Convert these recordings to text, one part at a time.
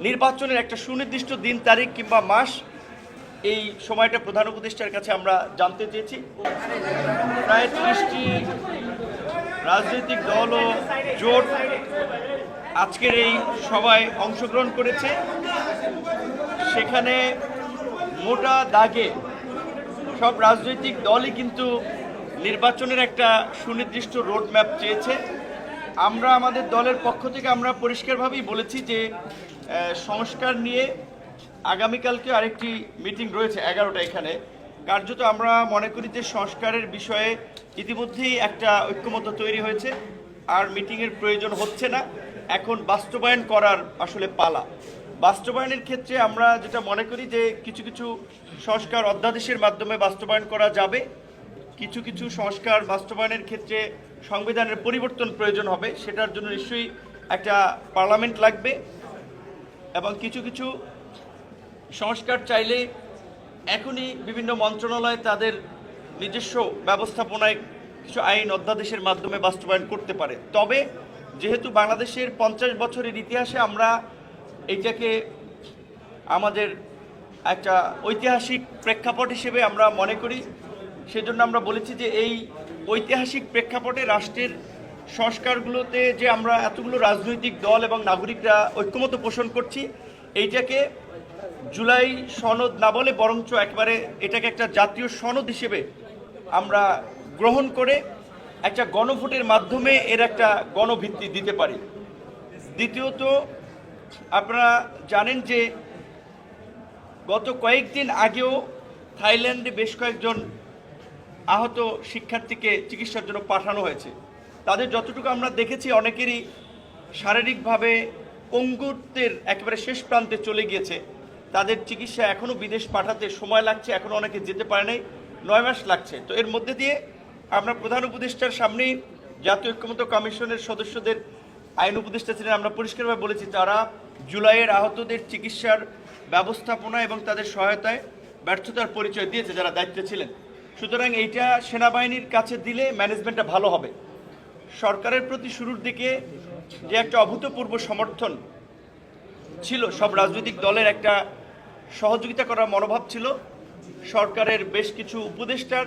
নির্বাচনের একটা সুনির্দিষ্ট দিন তারিখ কিংবা মাস এই সময়টা প্রধান উপদেষ্টার কাছে আমরা জানতে চেয়েছি। প্রায় 30টি রাজনৈতিক দল ও জোট আজকের এই সভায় অংশগ্রহণ করেছে। সেখানে মোটা দাগে সব রাজনৈতিক দলই কিন্তু নির্বাচনের একটা সুনির্দিষ্ট রোড ম্যাপ চেয়েছে। আমরা আমাদের দলের পক্ষ থেকে আমরা পরিষ্কারভাবেই বলেছি যে সংস্কার নিয়ে আগামীকালকে আরেকটি মিটিং রয়েছে 11টা। এখানে কার্যত আমরা মনে করি যে সংস্কারের বিষয়ে ইতিমধ্যেই একটা ঐক্যমত্য তৈরি হয়েছে, আর মিটিংয়ের প্রয়োজন হচ্ছে না। এখন বাস্তবায়ন করার আসলে পালা। বাস্তবায়নের ক্ষেত্রে আমরা যেটা মনে করি যে কিছু কিছু সংস্কার অধ্যাদেশের মাধ্যমে বাস্তবায়ন করা যাবে, কিছু কিছু সংস্কার বাস্তবায়নের ক্ষেত্রে সংবিধানের পরিবর্তন প্রয়োজন হবে, সেটার জন্য নিশ্চয়ই একটা পার্লামেন্ট লাগবে, এবং কিছু কিছু সংস্কার চাইলে এখনই বিভিন্ন মন্ত্রণালয় তাদের নিজস্ব ব্যবস্থাপনায় কিছু আইন অধ্যাদেশের মাধ্যমে বাস্তবায়ন করতে পারে। তবে যেহেতু বাংলাদেশের 50 বছরের ইতিহাসে আমরা এইটাকে আমাদের একটা ঐতিহাসিক প্রেক্ষাপট হিসেবে আমরা মনে করি, সেজন্য আমরা বলেছি যে এই ঐতিহাসিক প্রেক্ষাপটে রাষ্ট্রের সংস্কারগুলোতে যে আমরা এতগুলো রাজনৈতিক দল এবং নাগরিকরা ঐক্যমত্য পোষণ করছি, এইটাকে জুলাই সনদ না বলে বরঞ্চ একবারে এটাকে একটা জাতীয় সনদ হিসেবে আমরা গ্রহণ করে একটা গণভোটের মাধ্যমে এর একটা গণভিত্তি দিতে পারি। দ্বিতীয়ত, আপনারা জানেন যে গত কয়েকদিন আগেও থাইল্যান্ডে বেশ কয়েকজন আহত শিক্ষার্থীকে চিকিৎসার জন্য পাঠানো হয়েছে। তাদের যতটুকু আমরা দেখেছি অনেকেরই শারীরিকভাবে পঙ্গুত্বের একেবারে শেষ প্রান্তে চলে গিয়েছে। তাদের চিকিৎসা এখনও বিদেশ পাঠাতে সময় লাগছে, এখনও অনেকে যেতে পারে নাই, 9 মাস লাগছে। তো এর মধ্যে দিয়ে আমরা প্রধান উপদেষ্টার সামনেই জাতীয় ঐক্যমত্য কমিশনের সদস্যদের আইন উপদেষ্টা ছিলেন, আমরা পরিষ্কারভাবে বলেছি তারা জুলাইয়ের আহতদের চিকিৎসার ব্যবস্থাপনা এবং তাদের সহায়তায় ব্যর্থতার পরিচয় দিয়েছে যারা দায়িত্বে ছিলেন। সুতরাং এইটা সেনাবাহিনীর কাছে দিলে ম্যানেজমেন্টটা ভালো হবে। সরকারের প্রতি শুরুর দিকে যে একটা অভূতপূর্ব সমর্থন ছিল, সব রাজনৈতিক দলের একটা সহযোগিতা করার মনোভাব ছিল, সরকারের বেশ কিছু উপদেষ্টার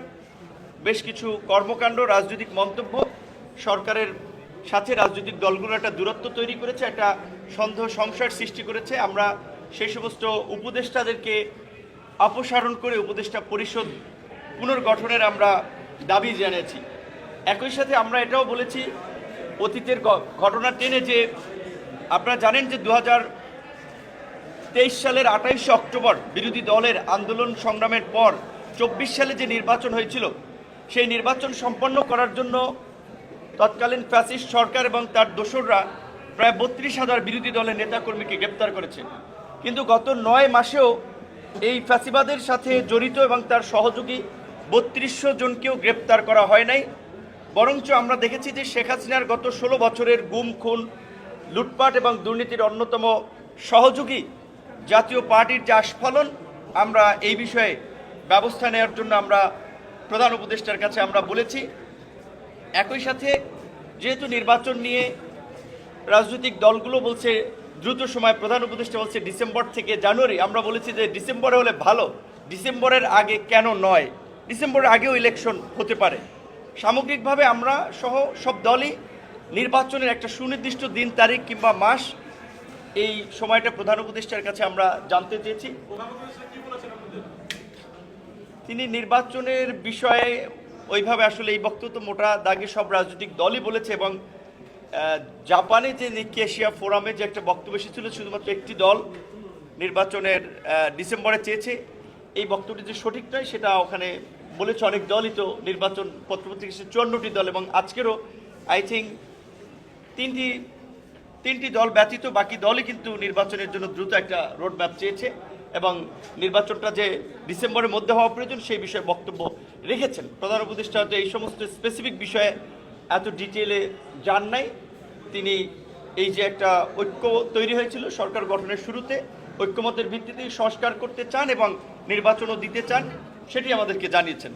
বেশ কিছু কর্মকাণ্ড, রাজনৈতিক মন্তব্য সরকারের সাথে রাজনৈতিক দলগুলোর একটা দূরত্ব তৈরি করেছে, একটা সন্দেহ সংশয়ের সৃষ্টি করেছে। আমরা সেই সমস্ত উপদেষ্টাদেরকে অপসারণ করে উপদেষ্টা পরিষদ পুনর্গঠনের আমরা দাবি জানিয়েছি। একই সাথে আমরা এটাও বলেছি অতীতের ঘটনা টেনে যে আপনারা জানেন যে 2023 সালের 28 অক্টোবর বিরোধী দলের আন্দোলন সংগ্রামের পর 24 সালে যে নির্বাচন হয়েছিল, সেই নির্বাচন সম্পন্ন করার জন্য তৎকালীন ফ্যাসিস্ট সরকার এবং তার দোসররা প্রায় 32,000 বিরোধী দলের নেতাকর্মীকে গ্রেপ্তার করেছে। কিন্তু গত 9 মাসেও এই ফ্যাসিবাদের সাথে জড়িত এবং তার সহযোগী 3200 জনকেও গ্রেপ্তার করা হয় নাই। বরঞ্চ আমরা দেখেছি যে শেখ হাসিনার গত 16 বছরের গুম, খুন, লুটপাট এবং দুর্নীতির অন্যতম সহযোগী জাতীয় পার্টির যে আস্ফালন, আমরা এই বিষয়ে ব্যবস্থা নেওয়ার জন্য আমরা প্রধান উপদেষ্টার কাছে আমরা বলেছি। একই সাথে যেহেতু নির্বাচন নিয়ে রাজনৈতিক দলগুলো বলছে দ্রুত সময়, প্রধান উপদেষ্টা বলছে ডিসেম্বর থেকে জানুয়ারি, আমরা বলেছি যে ডিসেম্বরে হলে ভালো, ডিসেম্বরের আগে কেন নয়, ডিসেম্বরের আগেও ইলেকশন হতে পারে। সামগ্রিকভাবে আমরা সহ সব দলই নির্বাচনের একটা সুনির্দিষ্ট দিন তারিখ কিংবা মাস এই সময়টা প্রধান উপদেষ্টার কাছে আমরা জানতে চেয়েছি। তিনি নির্বাচনের বিষয়ে ওইভাবে আসলে এই বক্তব্য মোটা দাগে সব রাজনৈতিক দলই বলেছে, এবং জাপানে যে নিকি এশিয়া ফোরামে যে একটা বক্তব্য এসেছিল শুধুমাত্র একটি দল নির্বাচনের ডিসেম্বরে চেয়েছে, এই বক্তব্যটি যে সঠিক নয় সেটা ওখানে বলেছে অনেক দলই। তো নির্বাচন পত্রপত্রিকা 54টি দল, এবং আজকেরও আই থিঙ্ক তিনটি দল ব্যতীত বাকি দলই কিন্তু নির্বাচনের জন্য দ্রুত একটা রোড ম্যাপ চেয়েছে, এবং নির্বাচনটা যে ডিসেম্বরের মধ্যে হওয়া প্রয়োজন সেই বিষয়ে বক্তব্য রেখেছেন। প্রধান উপদেষ্টা হয়তো এই সমস্ত স্পেসিফিক বিষয়ে এত ডিটেলে যান নাই। তিনি এই যে একটা ঐক্য তৈরি হয়েছিল সরকার গঠনের শুরুতে, ঐক্যমতের ভিত্তিতে সংস্কার করতে চান এবং নির্বাচনও দিতে চান, সেটি আমাদেরকে জানিয়েছেন।